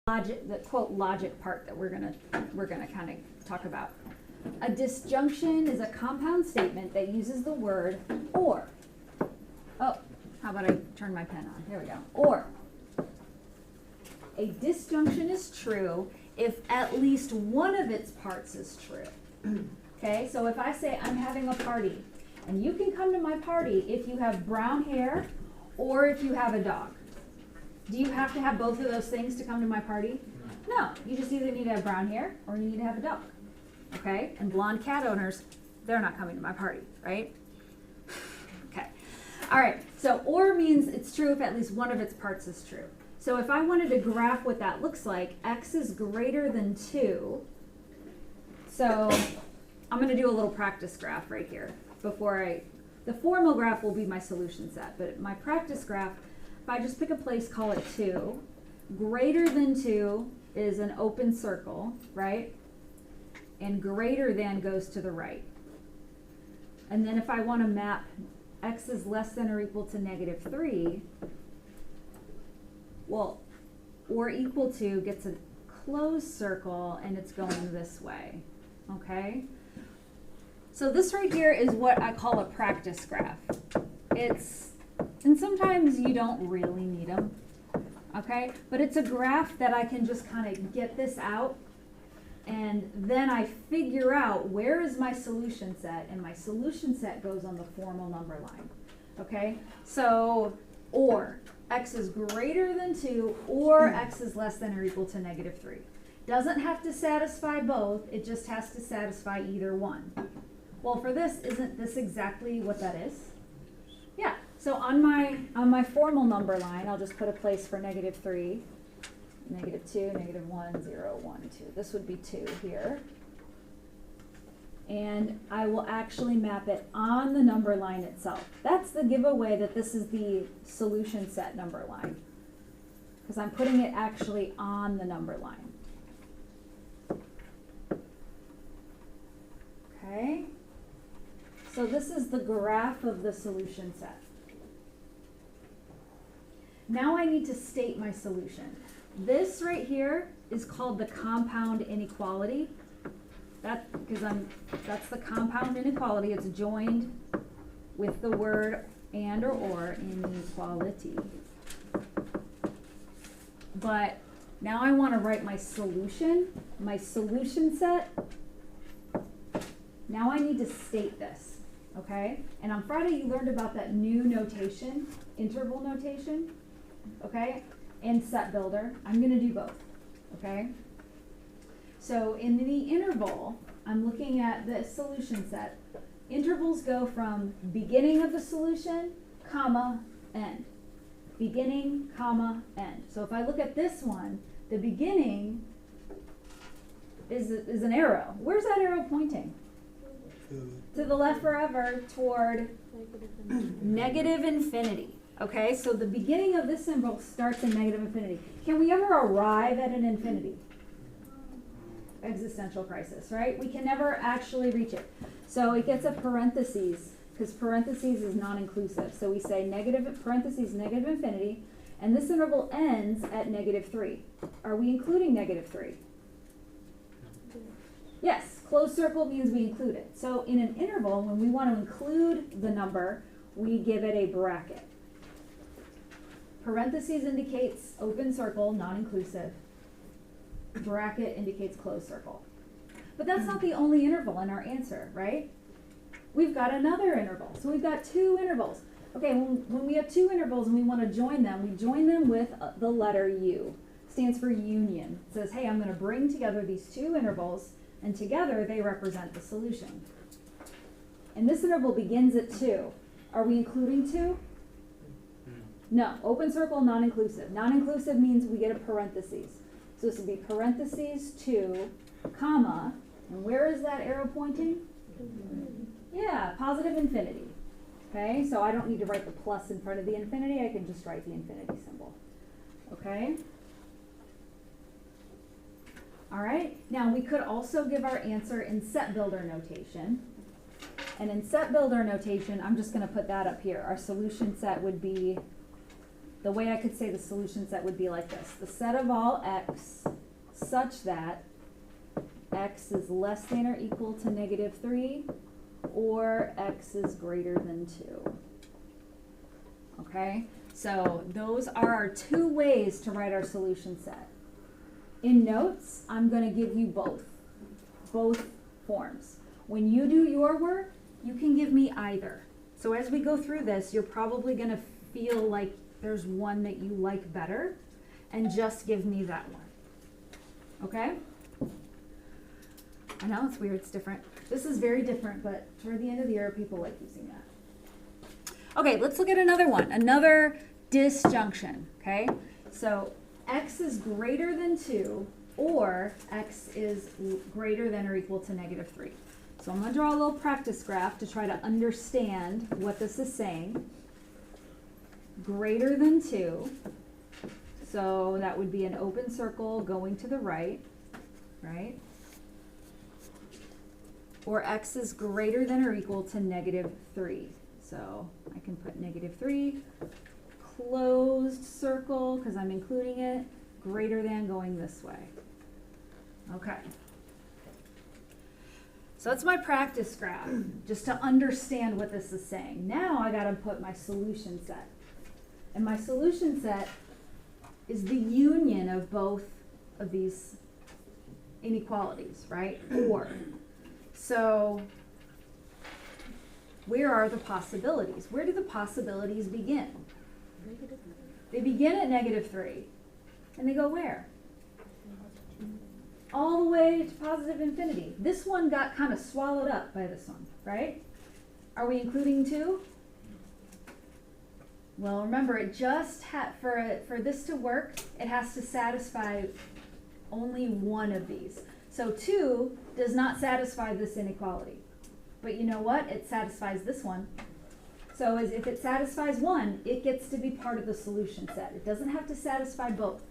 logic, the quote logic part that we're gonna kind of talk about. A disjunction is a compound statement that uses the word or. Oh, how about I turn my pen on? There we go. Or. A disjunction is true if at least one of its parts is true. Okay, so if I say I'm having a party, and you can come to my party if you have brown hair or if you have a dog. Do you have to have both of those things to come to my party? No, you just either need to have brown hair or you need to have a dog. Okay, and blonde cat owners, they're not coming to my party, right? Okay, all right, so or means it's true if at least one of its parts is true. So if I wanted to graph what that looks like, x is greater than 2. So I'm going to do a little practice graph right here before the formal graph will be my solution set, but my practice graph, if I just pick a place, call it 2, greater than 2 is an open circle, right? And greater than goes to the right. And then if I want to map x is less than or equal to -3, well, or equal to gets a closed circle and it's going this way, okay? So this right here is what I call a practice graph. And sometimes you don't really need them, okay? But it's a graph that I can just kind of get this out and then I figure out where is my solution set, and my solution set goes on the formal number line, okay? So, or x is greater than 2 or x is less than or equal to -3. Doesn't have to satisfy both, it just has to satisfy either one. Well, for this, isn't this exactly what that is? Yeah, so on my formal number line, I'll just put a place for -3, -2, -1, 0, 1, 2. This would be 2 here. And I will actually map it on the number line itself. That's the giveaway that this is the solution set number line, because I'm putting it actually on the number line. Okay, so this is the graph of the solution set. Now I need to state my solution. This right here is called the compound inequality. That's the compound inequality. It's joined with the word and or inequality. But now I want to write my solution set. Now I need to state this, okay? And on Friday you learned about that new notation, interval notation, okay? And set builder. I'm going to do both, okay? So in the interval, I'm looking at the solution set. Intervals go from beginning of the solution, comma, end. Beginning, comma, end. So if I look at this one, the beginning is an arrow. Where's that arrow pointing? To the left forever toward negative infinity. Okay, so the beginning of this symbol starts in negative infinity. Can we ever arrive at an infinity? Existential crisis, right? We can never actually reach it. So it gets a parentheses, because parentheses is non-inclusive. So we say negative parentheses negative infinity, and this interval ends at -3. Are we including -3? Yes, closed circle means we include it. So in an interval, when we want to include the number, we give it a bracket. Parentheses indicates open circle, non-inclusive. Bracket indicates closed circle. But that's not the only interval in our answer, right? We've got another interval. So we've got 2 intervals. Okay, when we have 2 intervals and we want to join them, we join them with the letter U. Stands for union. It says, hey, I'm going to bring together these 2 intervals, and together they represent the solution. And this interval begins at 2. Are we including 2? No. Open circle, non-inclusive. Non-inclusive means we get a parentheses. So this would be parentheses 2, comma, and where is that arrow pointing? Yeah, positive infinity. Okay, so I don't need to write the plus in front of the infinity, I can just write the infinity symbol. Okay? All right, now we could also give our answer in set builder notation. And in set builder notation, I'm just going to put that up here. Our solution set would be the way I could say the solution set would be like this. The set of all x such that x is less than or equal to -3 or x is greater than 2. Okay, so those are our two ways to write our solution set. In notes, I'm going to give you both forms. When you do your work, you can give me either. So as we go through this, you're probably going to feel like there's one that you like better, and just give me that one. Okay? I know it's weird, it's different. This is very different, but toward the end of the year, people like using that. Okay, let's look at another one, another disjunction, okay? So x is greater than 2, or x is greater than or equal to -3. So I'm going to draw a little practice graph to try to understand what this is saying. Greater than 2, so that would be an open circle going to the right, right? Or x is greater than or equal to -3. So I can put -3, closed circle, because I'm including it, greater than going this way. Okay. So that's my practice graph, just to understand what this is saying. Now I got to put my solution set. And my solution set is the union of both of these inequalities, right? Or. So where are the possibilities? Where do the possibilities begin? They begin at -3. And they go where? All the way to positive infinity. This one got kind of swallowed up by this one, right? Are we including 2? Well, remember, it just had, for this to work, it has to satisfy only one of these. So 2 does not satisfy this inequality. But you know what? It satisfies this one. So if it satisfies one, it gets to be part of the solution set. It doesn't have to satisfy both.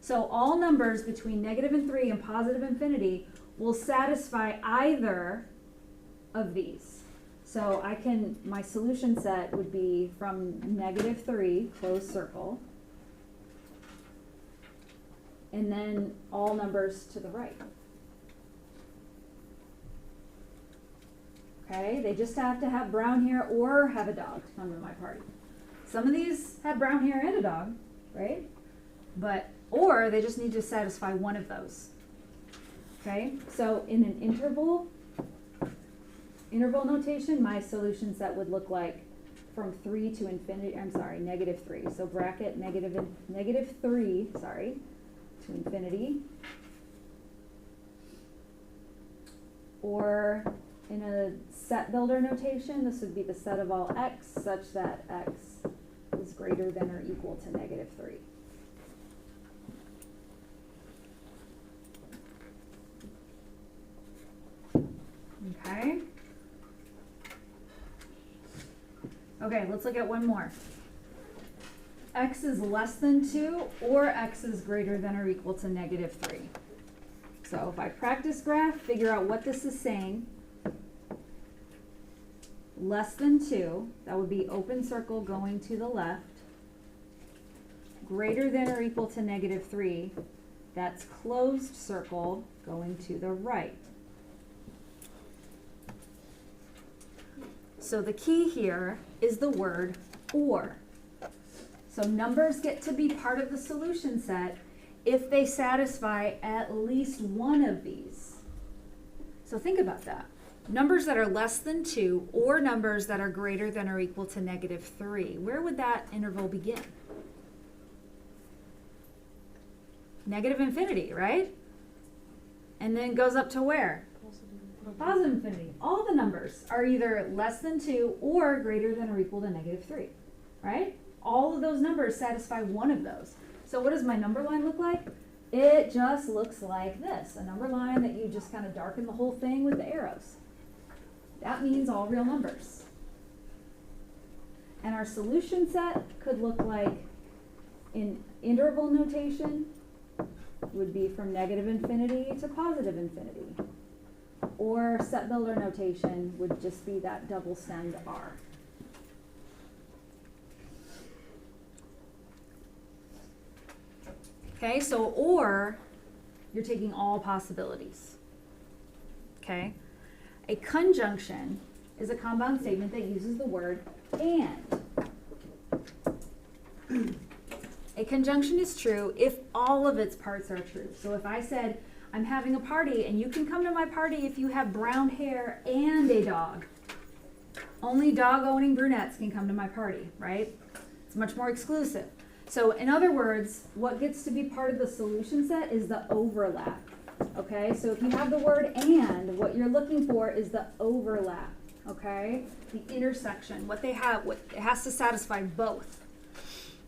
So all numbers between -3 and positive infinity will satisfy either of these. So my solution set would be from -3, closed circle, and then all numbers to the right. Okay, they just have to have brown hair or have a dog to come to my party. Some of these have brown hair and a dog, right? Or they just need to satisfy one of those. Okay, so in an interval notation, my solution set would look like from 3 to infinity, -3. So bracket -3, to infinity. Or in a set builder notation, this would be the set of all x such that x is greater than or equal to -3. Okay. Okay, let's look at one more. X is less than 2 or x is greater than or equal to -3. So if I practice graph, figure out what this is saying. Less than 2, that would be open circle going to the left. Greater than or equal to -3, that's closed circle going to the right. So the key here is the word or. So numbers get to be part of the solution set if they satisfy at least one of these. So think about that. Numbers that are less than 2 or numbers that are greater than or equal to -3. Where would that interval begin? Negative infinity, right? And then goes up to where? Positive infinity. All the numbers are either less than 2 or greater than or equal to -3, right? All of those numbers satisfy one of those. So what does my number line look like? It just looks like this, a number line that you just kind of darken the whole thing with the arrows. That means all real numbers. And our solution set could look like, in interval notation, would be from negative infinity to positive infinity. Or set builder notation would just be that double stemmed R. Okay, so or you're taking all possibilities. Okay? A conjunction is a compound statement that uses the word and. A conjunction is true if all of its parts are true. So if I said, I'm having a party and you can come to my party if you have brown hair and a dog. Only dog-owning brunettes can come to my party, right? It's much more exclusive. So in other words, what gets to be part of the solution set is the overlap. Okay, so if you have the word and, what you're looking for is the overlap. Okay, the intersection, what they have, what it has to satisfy both.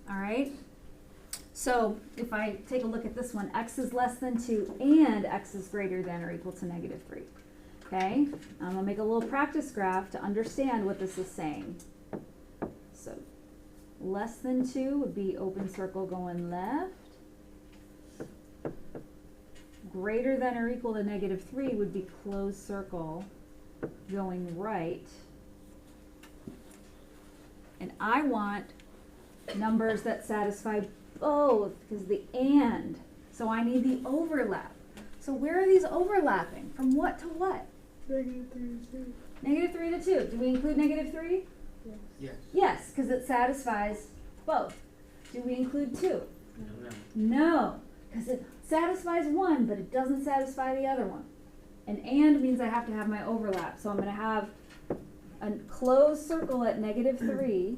All right. So if I take a look at this one, x is less than 2 and x is greater than or equal to negative 3. Okay, I'm going to make a little practice graph to understand what this is saying. So less than 2 would be open circle going left. Greater than or equal to negative 3 would be closed circle going right. And I want numbers that satisfy both because the and. So I need the overlap. So where are these overlapping? From what to what? Negative 3 to 2. Negative 3 to 2. Do we include negative 3? Yes. Yes. Yes, because it satisfies both. Do we include 2? No. No, because it satisfies one, but it doesn't satisfy the other one. And means I have to have my overlap. So I'm going to have a closed circle at negative 3,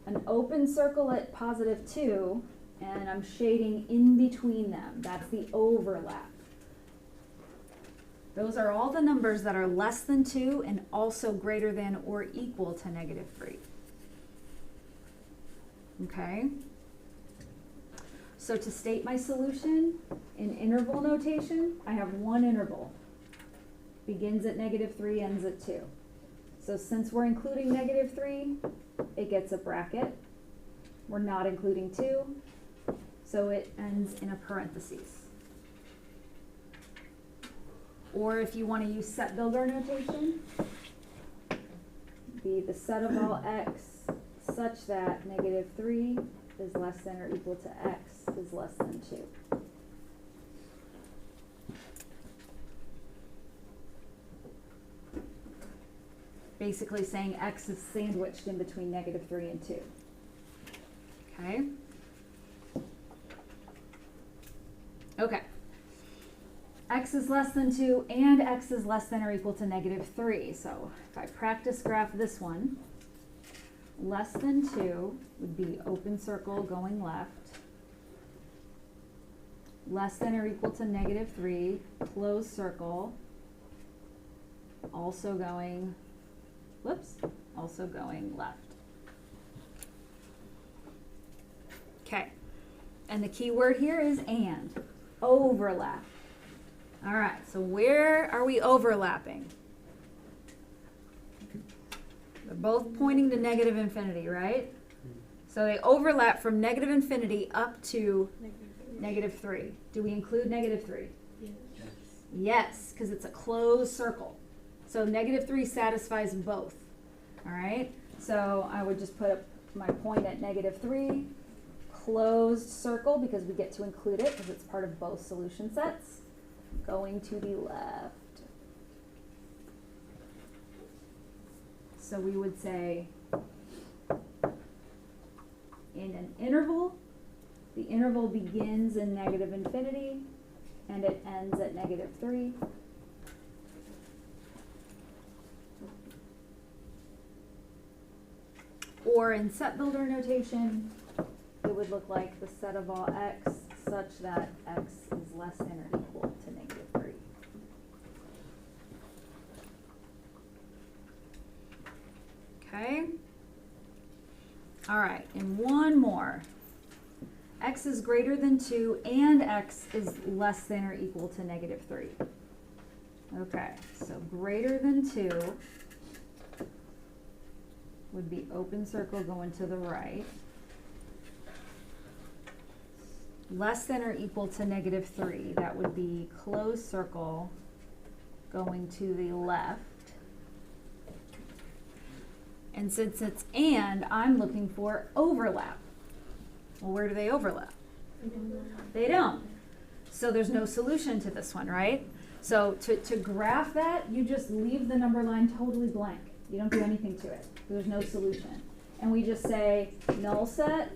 an open circle at positive 2, and I'm shading in between them. That's the overlap. Those are all the numbers that are less than 2 and also greater than or equal to negative 3. Okay? So to state my solution in interval notation, I have one interval. Begins at negative 3, ends at 2. So since we're including negative 3, it gets a bracket. We're not including 2, so it ends in a parentheses. Or if you want to use set builder notation, be the set of all x such that negative 3 is less than or equal to x is less than 2. Basically saying x is sandwiched in between negative 3 and 2. Okay? Okay. X is less than 2 and x is less than or equal to negative 3. So if I practice graph this one, less than 2 would be open circle going left. Less than or equal to negative 3, closed circle, also going, also going left. Okay, and the key word here is and, overlap. All right, so where are we overlapping? They're both pointing to negative infinity, right? So they overlap from negative infinity up to negative 3. Do we include negative 3? Yes. Yes, because it's a closed circle. So negative 3 satisfies both. All right, so I would just put up my point at negative 3, closed circle, because we get to include it because it's part of both solution sets, going to the left. So we would say in an interval, the interval begins in negative infinity and it ends at negative 3. Or in set builder notation, it would look like the set of all x such that x is less than or equal to negative 3. Okay. All right, and one more. X is greater than 2 and x is less than or equal to negative 3. Okay, so greater than 2 would be open circle going to the right. Less than or equal to negative 3, that would be closed circle going to the left. And since it's and, I'm looking for overlap. Well, where do they overlap? I don't know. They don't. So there's no solution to this one, right? So to graph that, you just leave the number line totally blank. You don't do anything to it. There's no solution. And we just say null set,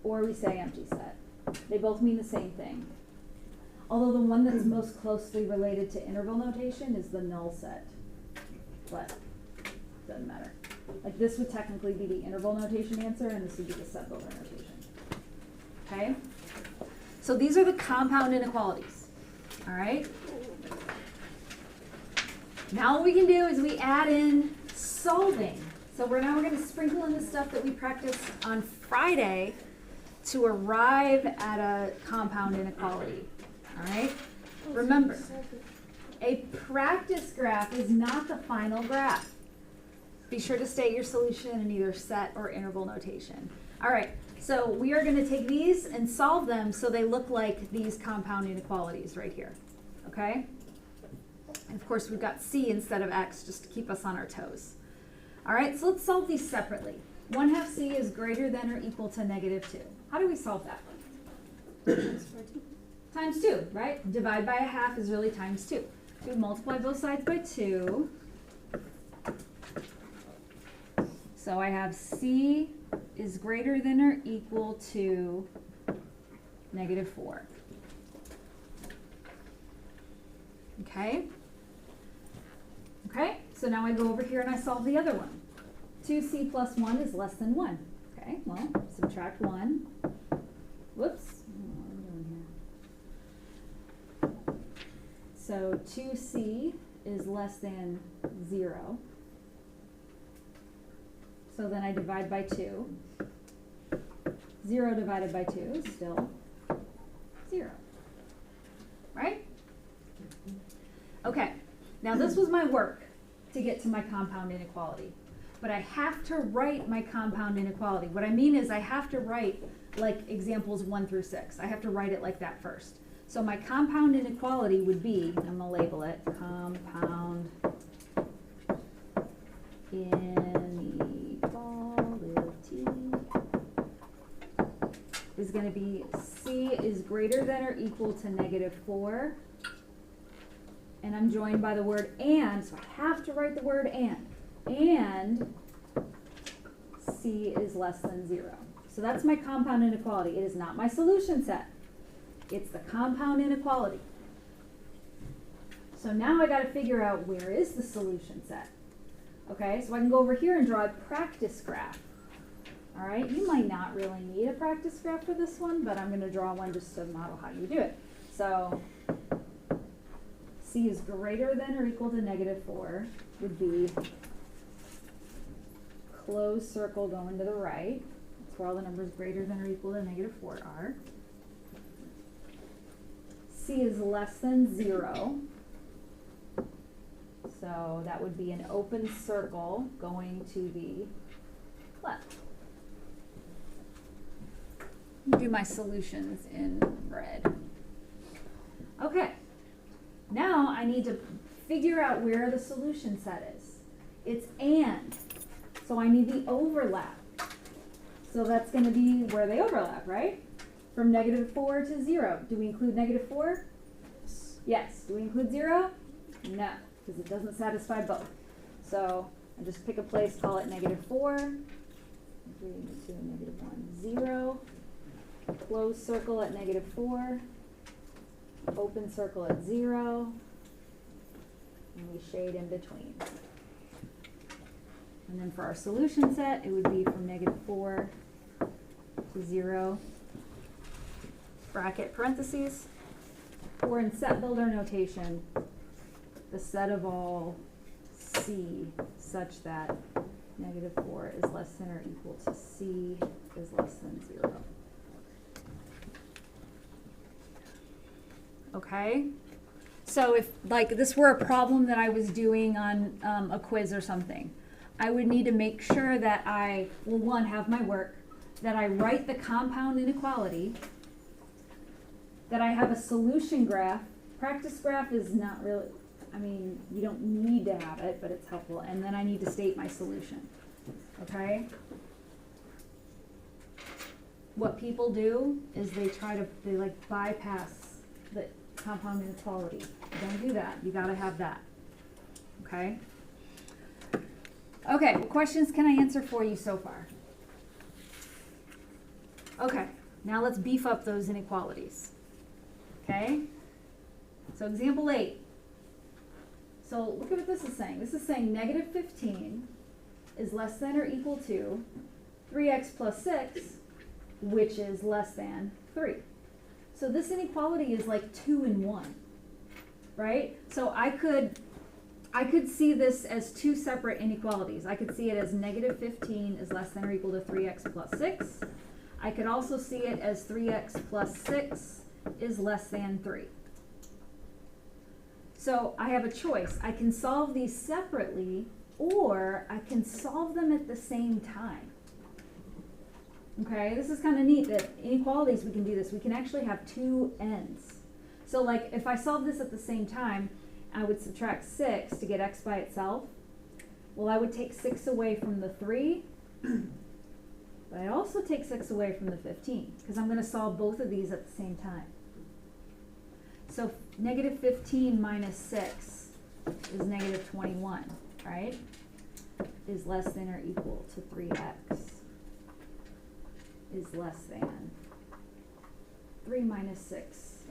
or we say empty set. They both mean the same thing. Although the one that's most closely related to interval notation is the null set. But doesn't matter. Like this would technically be the interval notation answer, and this would be the set builder notation. Okay? So these are the compound inequalities. All right? Now what we can do is we add in solving. So now we're going to sprinkle in the stuff that we practiced on Friday to arrive at a compound inequality. All right? Remember, a practice graph is not the final graph. Be sure to state your solution in either set or interval notation. All right, so we are going to take these and solve them so they look like these compound inequalities right here. Okay? And of course, we've got C instead of X just to keep us on our toes. All right, so let's solve these separately. 1/2 C is greater than or equal to -2. How do we solve that? Times 2, right? Divide by 1/2 is really times 2. So we multiply both sides by 2. So I have C is greater than or equal to -4. Okay? Okay, so now I go over here and I solve the other one. 2C plus 1 is less than 1. Okay, well, subtract 1. Whoops. I don't know what I'm doing here. So 2C is less than 0. So then I divide by 2. 0 divided by 2 is still 0. Right? Okay, now this was my work to get to my compound inequality. But I have to write my compound inequality. What I mean is I have to write like examples 1 through 6. I have to write it like that first. So my compound inequality would be, I'm going to label it, compound inequality is going to be C is greater than or equal to -4. And I'm joined by the word and, so I have to write the word and C is less than 0. So that's my compound inequality. It is not my solution set. It's the compound inequality. So now I got to figure out where is the solution set. Okay, so I can go over here and draw a practice graph. All right, you might not really need a practice graph for this one, but I'm going to draw one just to model how you do it. So C is greater than or equal to -4 would be closed circle going to the right. That's where all the numbers greater than or equal to -4 are. C is less than 0. So that would be an open circle going to the left. Do my solutions in red. Okay. Now I need to figure out where the solution set is. It's and. So I need the overlap. So that's going to be where they overlap, right? From -4 to 0. Do we include -4? Yes. Do we include 0? No, because it doesn't satisfy both. So I just pick a place, call it -4. 3, 2, -1, 0. Close circle at -4. Open circle at 0. And we shade in between. And then for our solution set, it would be from -4 to 0. Bracket parentheses. Or in set builder notation, the set of all C such that -4 is less than or equal to C is less than 0. Okay? So if like this were a problem that I was doing on a quiz or something, I would need to make sure that I, well, one, have my work, that I write the compound inequality, that I have a solution graph. Practice graph is not really, I mean, you don't need to have it, but it's helpful. And then I need to state my solution. Okay? what people do is they like bypass the compound inequality. Don't do that. You gotta have that. Okay? Okay, what questions can I answer for you so far? Okay, now let's beef up those inequalities. Okay? So example 8. So look at what this is saying. This is saying negative 15 is less than or equal to 3x plus 6, which is less than 3. So this inequality is like 2 in 1, right? So I could see this as two separate inequalities. I could see it as negative 15 is less than or equal to 3x plus 6. I could also see it as 3x plus 6 is less than 3. So I have a choice. I can solve these separately, or I can solve them at the same time. Okay, this is kind of neat that inequalities, we can do this. We can actually have two ends. So like if I solve this at the same time, I would subtract 6 to get x by itself. Well, I would take 6 away from the 3, but I also take 6 away from the 15, because I'm going to solve both of these at the same time. So negative 15 minus 6 is negative 21, right? Is less than or equal to 3x is less than 3 minus 6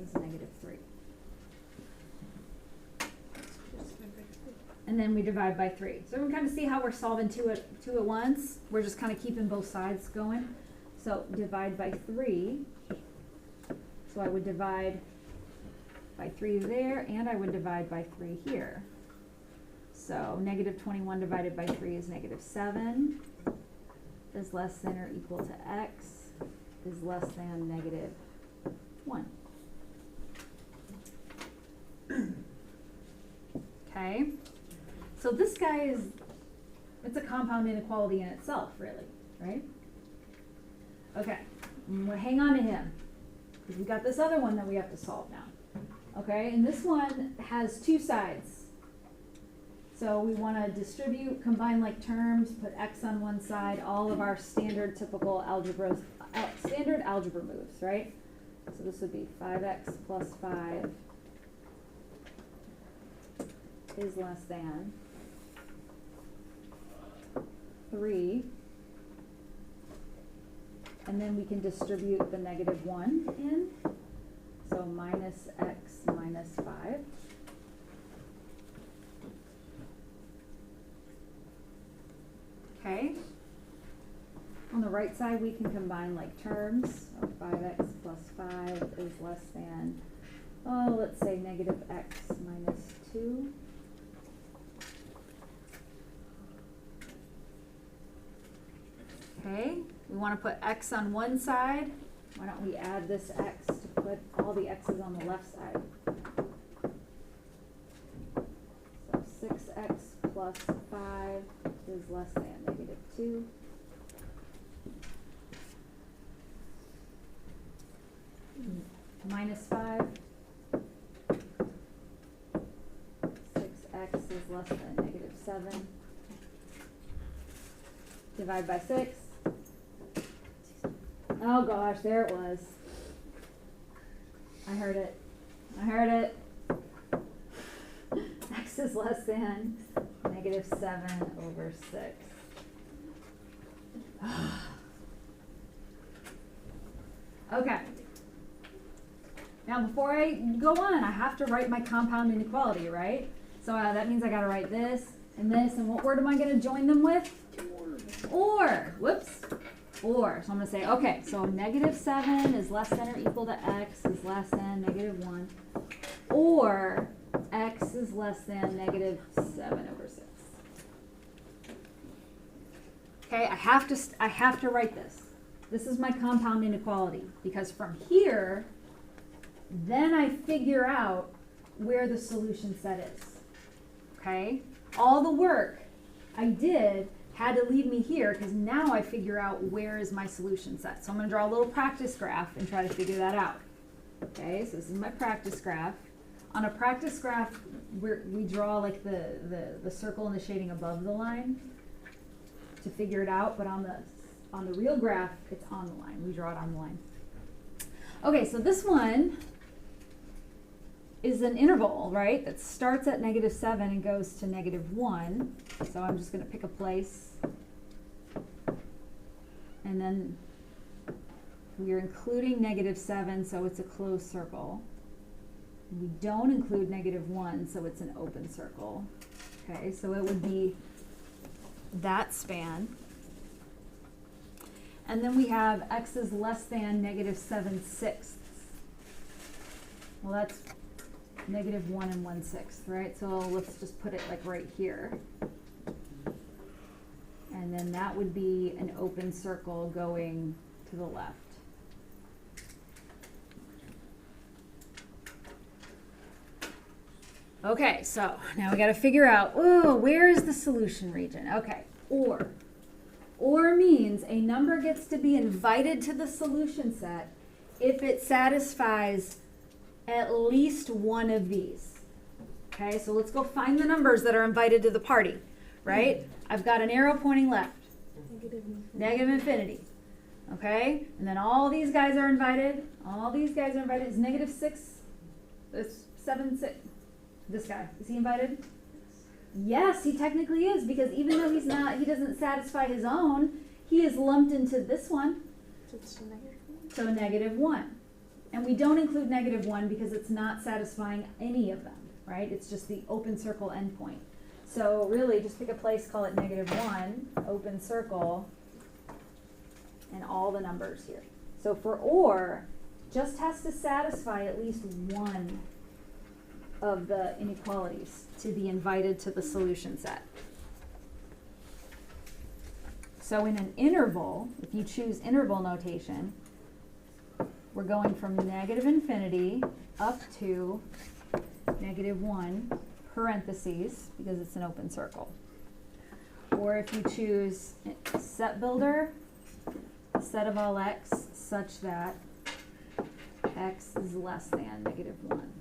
is negative 3. And then we divide by 3. So we can kind of see how we're solving two at once. We're just kind of keeping both sides going. So divide by 3. So I would divide by 3 there, and I would divide by 3 here. So negative 21 divided by 3 is negative 7. Is less than or equal to x is less than negative 1. Okay, so this guy it's a compound inequality in itself, really, right? Okay, we'll hang on to him, because we got this other one that we have to solve now. Okay, and this one has two sides. So we want to distribute, combine like terms, put x on one side, all of our standard typical standard algebra moves, right? So this would be 5x plus 5 is less than 3. And then we can distribute the negative 1 in. So minus x minus 5. Okay. On the right side, we can combine like terms. So 5x plus 5 is less than, let's say negative x minus 2. Okay, we want to put x on one side. Why don't we add this x to put all the x's on the left side? So 6x plus 5 is less than negative 2. Minus 5. 6x is less than negative 7. Divide by 6. Oh gosh, there it was. I heard it. I heard it. X is less than negative 7 over 6. Okay. Now before I go on, I have to write my compound inequality, right? So that means I got to write this, and what word am I going to join them with? Or. Whoops. Or. So I'm going to say, okay, so negative 7 is less than or equal to x is less than negative 1. Or x is less than negative 7 over 6. Okay, I have to write this. This is my compound inequality, because from here, then I figure out where the solution set is. Okay? All the work I did had to lead me here, because now I figure out where is my solution set. So I'm going to draw a little practice graph and try to figure that out. Okay, so this is my practice graph. On a practice graph, we draw like the circle and the shading above the line to figure it out, but on the On the real graph, it's on the line. We draw it on the line. Okay, so this one is an interval, right, that starts at -7 and goes to -1. So I'm just going to pick a place. And then we are including -7, so it's a closed circle. We don't include -1, so it's an open circle. Okay, so it would be that span. And then we have x is less than -7/6. Well, that's -1 1/6, right? So let's just put it like right here. And then that would be an open circle going to the left. Okay, so now we got to figure out, oh, where is the solution region? Okay, or. Or means a number gets to be invited to the solution set if it satisfies at least one of these. Okay, so let's go find the numbers that are invited to the party, right? I've got an arrow pointing left. Negative infinity. Okay, and then all these guys are invited. All these guys are invited. Is -6, 7, 6. This guy, is he invited? Yes, he technically is, because even though he doesn't satisfy his own, he is lumped into this one. So -1. And we don't include -1 because it's not satisfying any of them, right? It's just the open circle endpoint. So really, just pick a place, call it -1, open circle, and all the numbers here. So for or, just has to satisfy at least one of the inequalities to be invited to the solution set. So in an interval, if you choose interval notation, we're going from negative infinity up to -1, parentheses, because it's an open circle. Or if you choose set builder, set of all x such that x is less than -1.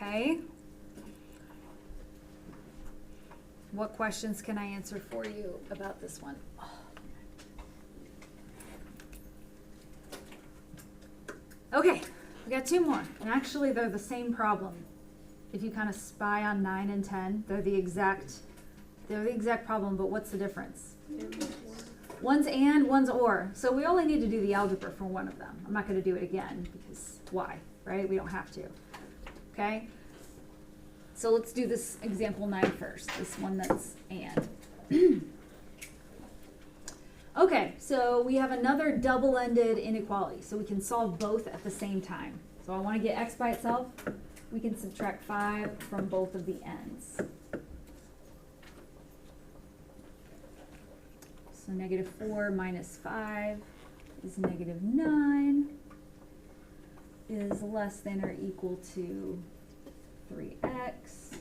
Okay. What questions can I answer for you about this one? Okay, we got 2 more. And actually they're the same problem. If you kind of spy on 9 and 10, they're the exact problem, but what's the difference? One's and, one's or. So we only need to do the algebra for one of them. I'm not going to do it again because why, right? We don't have to. Okay? So let's do this example 9 first, this one that's and. Okay, so we have another double-ended inequality, so we can solve both at the same time. So I want to get x by itself. We can subtract 5 from both of the ends. So -4 minus 5 is -9 is less than or equal to 3x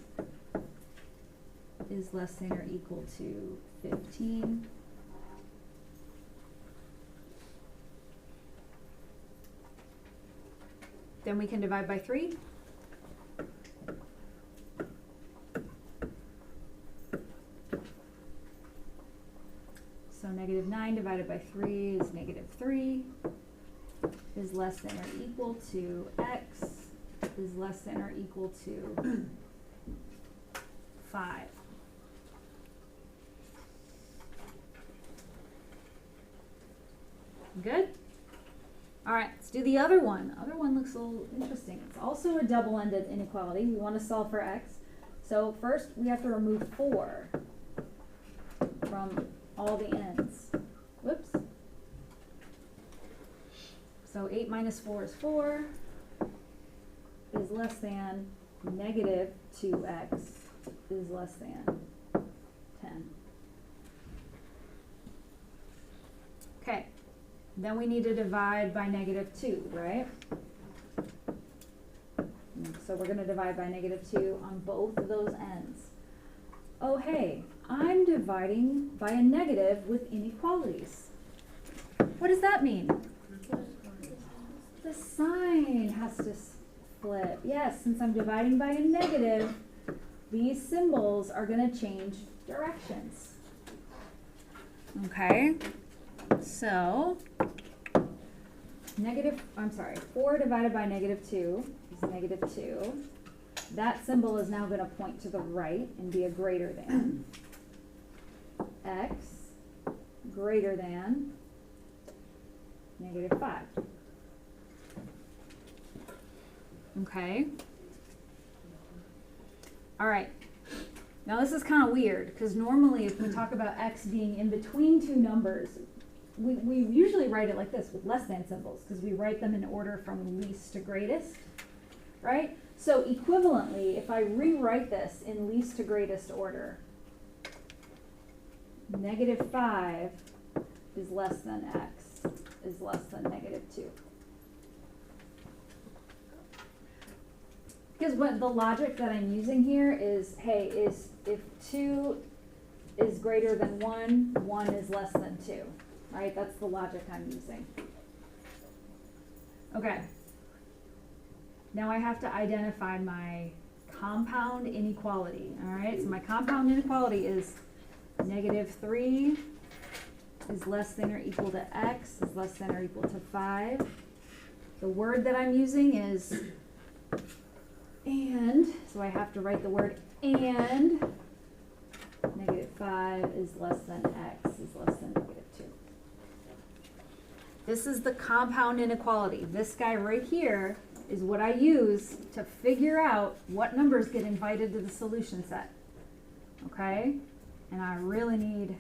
is less than or equal to 15. Then we can divide by 3. So -9 divided by 3 is -3 is less than or equal to x is less than or equal to 5. Good? All right, let's do the other one. Other one looks a little interesting. It's also a double-ended inequality. We want to solve for x. So first we have to remove 4 from all the ends. Whoops. So 8 minus 4 is 4 is less than -2x is less than 10. Okay, then we need to divide by -2, right? So we're going to divide by -2 on both of those ends. Oh, hey, I'm dividing by a negative with inequalities. What does that mean? The sign has to flip. Yes, since I'm dividing by a negative, these symbols are going to change directions. Okay, so 4 divided by -2 is -2. That symbol is now going to point to the right and be a greater than. X greater than -5. Okay. All right. Now this is kind of weird because normally if we talk about x being in between two numbers, we usually write it like this with less than symbols because we write them in order from least to greatest, right? So equivalently, if I rewrite this in least to greatest order, -5 is less than x is less than -2. Because what the logic that I'm using here is, hey, if 2 is greater than 1, 1 is less than 2, right? That's the logic I'm using. Okay. Now I have to identify my compound inequality, all right? So my compound inequality is -3 is less than or equal to x is less than or equal to 5. The word that I'm using is and, so I have to write the word and. -5 is less than x is less than -2. This is the compound inequality. This guy right here is what I use to figure out what numbers get invited to the solution set. Okay? And I really need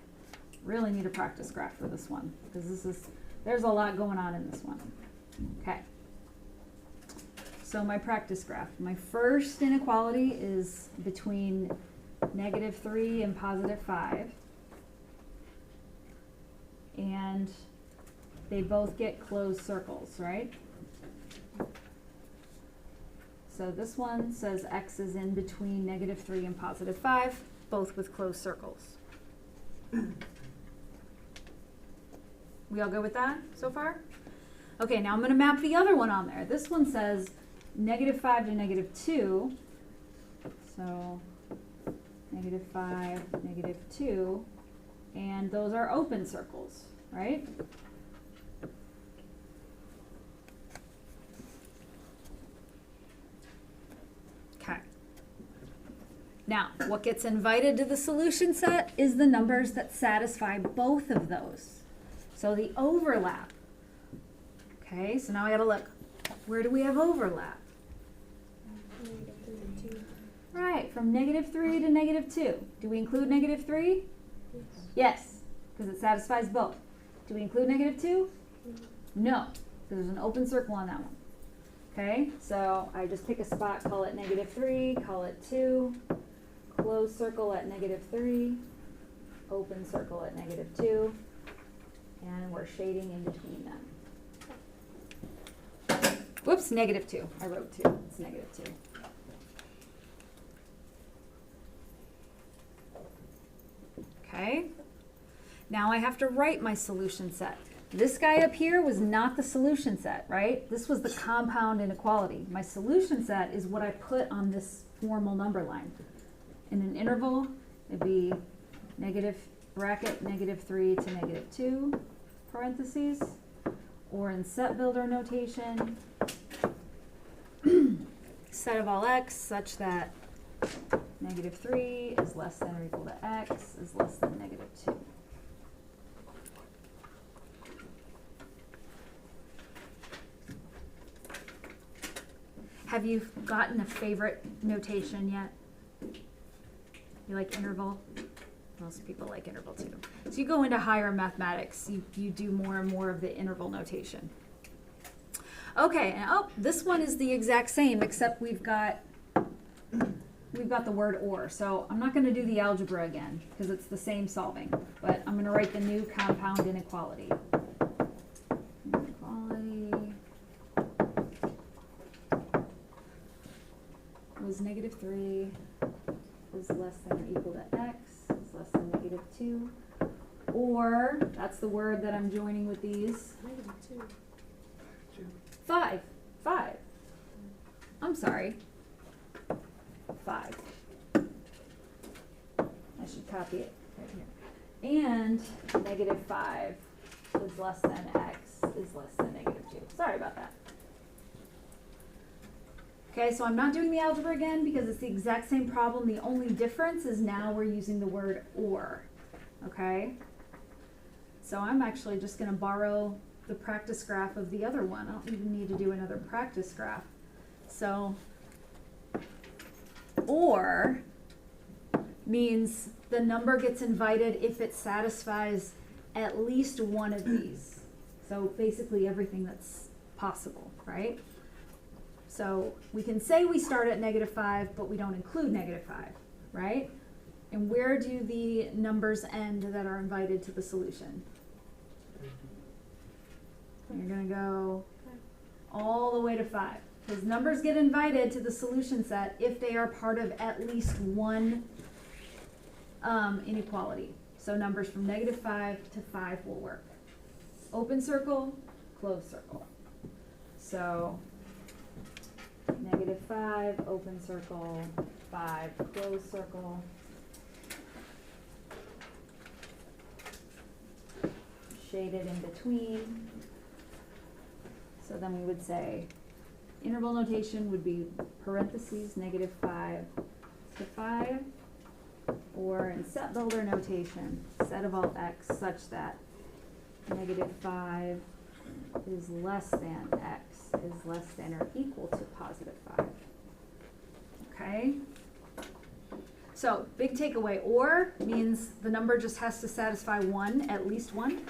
a practice graph for this one because there's a lot going on in this one. Okay. So my practice graph, my first inequality is between -3 and +5. And they both get closed circles, right? So this one says x is in between -3 and +5, both with closed circles. We all good with that so far? Okay, now I'm going to map the other one on there. This one says -5 to -2. So -5, -2, and those are open circles, right? Okay. Now, what gets invited to the solution set is the numbers that satisfy both of those. So the overlap. Okay, so now I gotta look. Where do we have overlap? Right, from -3 to -2. Do we include -3? Yes, because it satisfies both. Do we include -2? No, because there's an open circle on that one. Okay, so I just pick a spot, call it -3, call it 2, close circle at -3, open circle at -2, and we're shading in between them. Whoops, -2. I wrote 2. It's -2. Okay. Now I have to write my solution set. This guy up here was not the solution set, right? This was the compound inequality. My solution set is what I put on this formal number line. In an interval, it'd be bracket -3 to -2, parentheses, or in set builder notation, set of all x such that -3 is less than or equal to x is less than -2. Have you gotten a favorite notation yet? You like interval? Most people like interval too. So you go into higher mathematics, you do more and more of the interval notation. Okay, and this one is the exact same except we've got the word or. So I'm not going to do the algebra again because it's the same solving, but I'm going to write the new compound inequality. Inequality was -3 is less than or equal to x is less than -2, or that's the word that I'm joining with these. 5. I'm sorry. 5. I should copy it right here. And negative 5 is less than x is less than negative 2. Sorry about that. Okay, so I'm not doing the algebra again because it's the exact same problem. The only difference is now we're using the word or. Okay? So I'm actually just going to borrow the practice graph of the other one. I don't even need to do another practice graph. So, or means the number gets invited if it satisfies at least one of these. So basically everything that's possible, right? So we can say we start at negative 5, but we don't include negative 5, right? And where do the numbers end that are invited to the solution? You're going to go all the way to 5. Because numbers get invited to the solution set if they are part of at least one inequality. So numbers from negative 5 to 5 will work. Open circle, closed circle. So negative 5, open circle, 5, closed circle. Shaded in between. So then we would say interval notation would be parentheses negative 5 to 5, or in set builder notation, set of all x such that negative 5 is less than x is less than or equal to positive 5. Okay? So big takeaway, or means the number just has to satisfy one, at least one,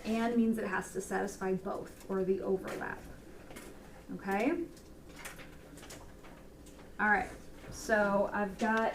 and means it has to satisfy both, or the overlap. Okay? All right, so I've got